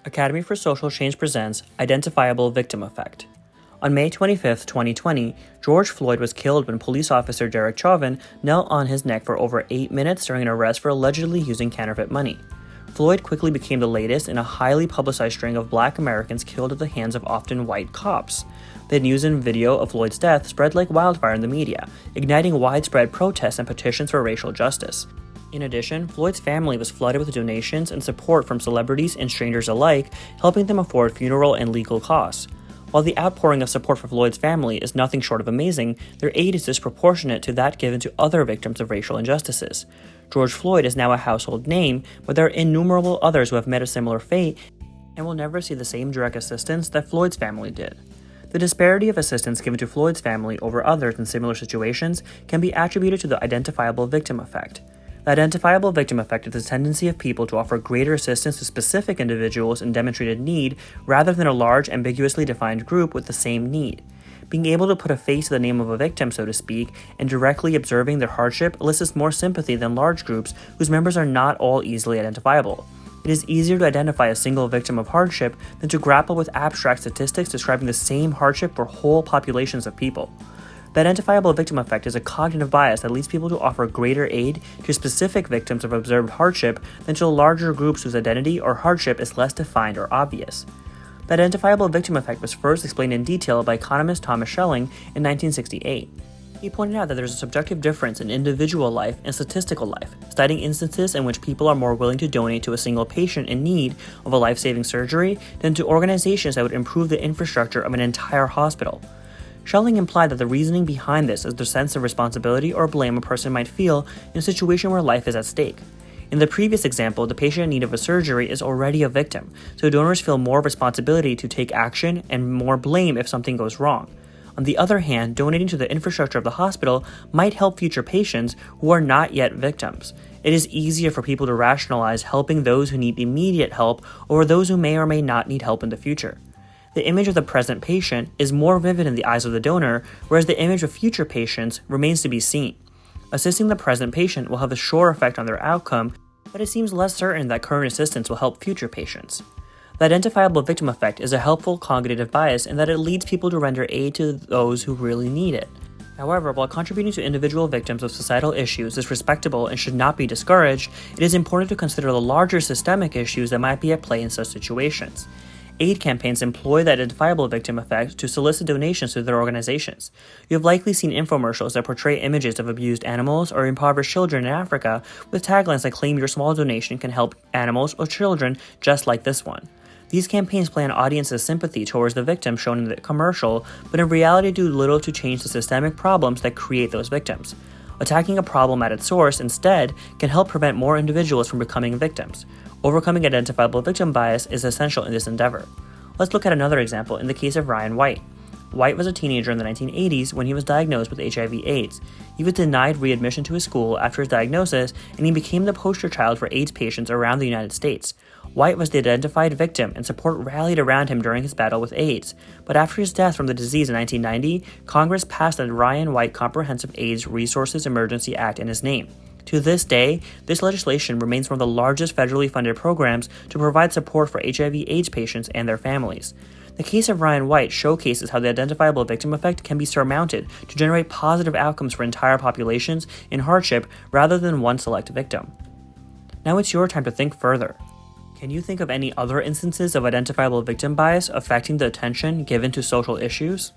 Academy for Social Change presents Identifiable Victim Effect. On May 25, 2020, George Floyd was killed when police officer Derek Chauvin knelt on his neck for over 8 minutes during an arrest for allegedly using counterfeit money. Floyd quickly became the latest in a highly publicized string of Black Americans killed at the hands of often white cops. The news and video of Floyd's death spread like wildfire in the media, igniting widespread protests and petitions for racial justice. In addition, Floyd's family was flooded with donations and support from celebrities and strangers alike, helping them afford funeral and legal costs. While the outpouring of support for Floyd's family is nothing short of amazing, their aid is disproportionate to that given to other victims of racial injustices. George Floyd is now a household name, but there are innumerable others who have met a similar fate and will never see the same direct assistance that Floyd's family did. The disparity of assistance given to Floyd's family over others in similar situations can be attributed to the identifiable victim effect. The identifiable victim effect is the tendency of people to offer greater assistance to specific individuals in demonstrated need rather than a large, ambiguously defined group with the same need. Being able to put a face to the name of a victim, so to speak, and directly observing their hardship elicits more sympathy than large groups whose members are not all easily identifiable. It is easier to identify a single victim of hardship than to grapple with abstract statistics describing the same hardship for whole populations of people. The identifiable victim effect is a cognitive bias that leads people to offer greater aid to specific victims of observed hardship than to larger groups whose identity or hardship is less defined or obvious. The identifiable victim effect was first explained in detail by economist Thomas Schelling in 1968. He pointed out that there is a subjective difference in individual life and statistical life, citing instances in which people are more willing to donate to a single patient in need of a life-saving surgery than to organizations that would improve the infrastructure of an entire hospital. Schelling implied that the reasoning behind this is the sense of responsibility or blame a person might feel in a situation where life is at stake. In the previous example, the patient in need of a surgery is already a victim, so donors feel more responsibility to take action and more blame if something goes wrong. On the other hand, donating to the infrastructure of the hospital might help future patients who are not yet victims. It is easier for people to rationalize helping those who need immediate help over those who may or may not need help in the future. The image of the present patient is more vivid in the eyes of the donor, whereas the image of future patients remains to be seen. Assisting the present patient will have a sure effect on their outcome, but it seems less certain that current assistance will help future patients. The identifiable victim effect is a helpful cognitive bias in that it leads people to render aid to those who really need it. However, while contributing to individual victims of societal issues is respectable and should not be discouraged, it is important to consider the larger systemic issues that might be at play in such situations. Aid campaigns employ the identifiable victim effect to solicit donations to their organizations. You have likely seen infomercials that portray images of abused animals or impoverished children in Africa with taglines that claim your small donation can help animals or children just like this one. These campaigns play on audience's sympathy towards the victims shown in the commercial, but in reality do little to change the systemic problems that create those victims. Attacking a problem at its source, instead, can help prevent more individuals from becoming victims. Overcoming identifiable victim bias is essential in this endeavor. Let's look at another example in the case of Ryan White. White was a teenager in the 1980s when he was diagnosed with HIV/AIDS. He was denied readmission to his school after his diagnosis, and he became the poster child for AIDS patients around the United States. White was the identified victim, and support rallied around him during his battle with AIDS. But after his death from the disease in 1990, Congress passed the Ryan White Comprehensive AIDS Resources Emergency Act in his name. To this day, this legislation remains one of the largest federally funded programs to provide support for HIV/AIDS patients and their families. The case of Ryan White showcases how the identifiable victim effect can be surmounted to generate positive outcomes for entire populations in hardship rather than one select victim. Now it's your time to think further. Can you think of any other instances of identifiable victim bias affecting the attention given to social issues?